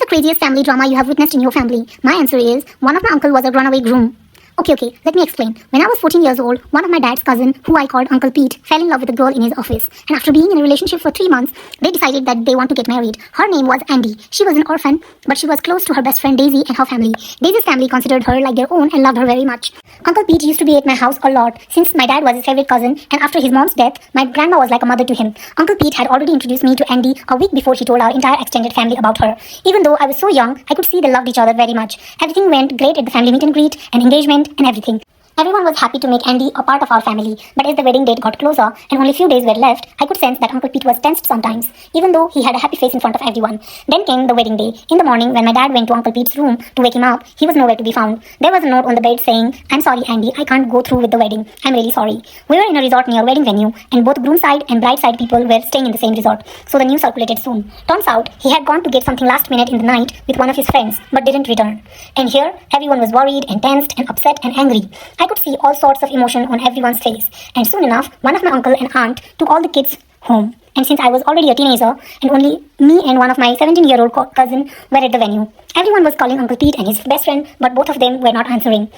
craziest family drama you have witnessed in your family? My answer is one of my uncle was a runaway groom. Okay, let me explain. When I was 14 years old, one of my dad's cousin, who I called Uncle Pete, fell in love with a girl in his office. And after being in a relationship for 3 months, they decided that they want to get married. Her name was Andy. She was an orphan, but she was close to her best friend Daisy and her family. Daisy's family considered her like their own and loved her very much. Uncle Pete used to be at my house a lot, since my dad was his favorite cousin, and after his mom's death, my grandma was like a mother to him. Uncle Pete had already introduced me to Andy a week before he told our entire extended family about her. Even though I was so young, I could see they loved each other very much. Everything went great at the family meet and greet and engagement and everything. Everyone was happy to make Andy a part of our family, but as the wedding date got closer and only few days were left, I could sense that Uncle Pete was tensed sometimes, even though he had a happy face in front of everyone. Then came the wedding day. In the morning, when my dad went to Uncle Pete's room to wake him up, he was nowhere to be found. There was a note on the bed saying, "I'm sorry, Andy, I can't go through with the wedding. I'm really sorry." We were in a resort near wedding venue, and both groom side and bride side people were staying in the same resort, so the news circulated soon. Turns out, he had gone to get something last minute in the night with one of his friends, but didn't return. And here, everyone was worried and tensed and upset and angry. I could see all sorts of emotion on everyone's face, and soon enough, one of my uncle and aunt took all the kids home. And since I was already a teenager, and only me and one of my 17-year-old cousin were at the venue, everyone was calling Uncle Pete and his best friend, but both of them were not answering.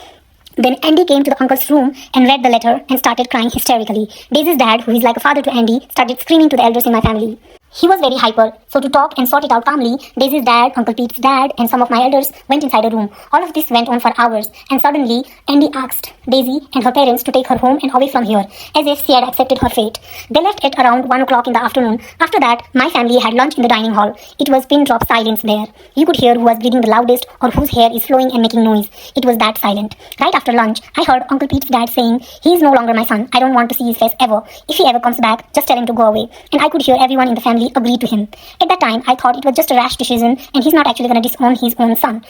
Then Andy came to the uncle's room and read the letter and started crying hysterically. Daisy's dad, who is like a father to Andy, started screaming to the elders in my family. He was very hyper, so to talk and sort it out calmly, Daisy's dad, Uncle Pete's dad, and some of my elders went inside a room. All of this went on for hours, and suddenly, Andy asked Daisy and her parents to take her home and away from here, as if she had accepted her fate. They left at around 1 o'clock in the afternoon. After that, my family had lunch in the dining hall. It was pin-drop silence there. You could hear who was breathing the loudest or whose hair is flowing and making noise. It was that silent. Right after lunch, I heard Uncle Pete's dad saying, "He is no longer my son. I don't want to see his face ever. If he ever comes back, just tell him to go away." And I could hear everyone in the family agreed to him. At that time, I thought it was just a rash decision and he's not actually going to disown his own son.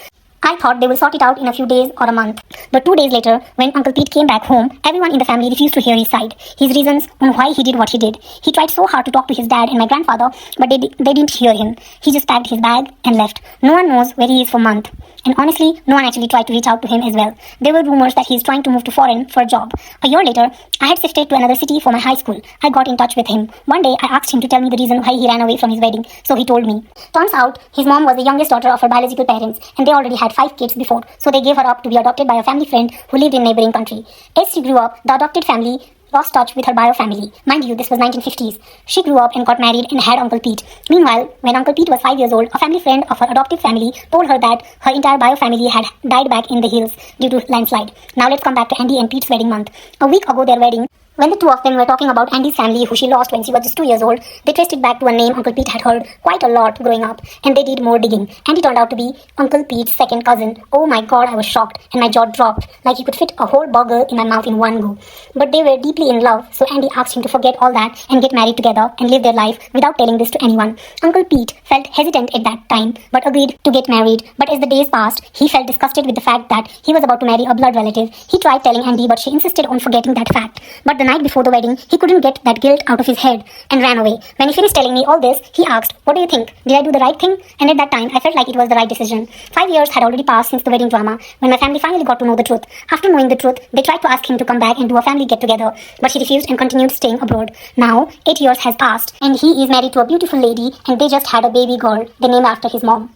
I thought they will sort it out in a few days or a month. But 2 days later, when Uncle Pete came back home, everyone in the family refused to hear his side, his reasons on why he did what he did. He tried so hard to talk to his dad and my grandfather, but they didn't hear him. He just packed his bag and left. No one knows where he is for a month. And honestly, no one actually tried to reach out to him as well. There were rumors that he's trying to move to foreign for a job. A year later, I had shifted to another city for my high school. I got in touch with him. One day, I asked him to tell me the reason why he ran away from his wedding, so he told me. Turns out, his mom was the youngest daughter of her biological parents, and they already had 5 kids before, so they gave her up to be adopted by a family friend who lived in neighboring country. As she grew up, the adopted family lost touch with her bio family. Mind you, this was 1950s. She grew up and got married and had Uncle Pete. Meanwhile, when Uncle Pete was 5 years old, a family friend of her adoptive family told her that her entire bio family had died back in the hills due to landslide. Now let's come back to Andy and Pete's wedding month. A week ago, their wedding, when the two of them were talking about Andy's family, who she lost when she was just 2 years old, they traced it back to a name Uncle Pete had heard quite a lot growing up, and they did more digging. Andy turned out to be Uncle Pete's second cousin. Oh my god, I was shocked, and my jaw dropped, like he could fit a whole burger in my mouth in one go. But they were deeply in love, so Andy asked him to forget all that and get married together and live their life without telling this to anyone. Uncle Pete felt hesitant at that time, but agreed to get married. But as the days passed, he felt disgusted with the fact that he was about to marry a blood relative. He tried telling Andy, but she insisted on forgetting that fact. But the night before the wedding, he couldn't get that guilt out of his head and ran away. When he finished telling me all this, he asked, "What do you think? Did I do the right thing?" And at that time, I felt like it was the right decision. 5 years had already passed since the wedding drama, when my family finally got to know the truth. After knowing the truth, they tried to ask him to come back and do a family get-together, but he refused and continued staying abroad. Now, 8 years has passed, and he is married to a beautiful lady, and they just had a baby girl they named after his mom.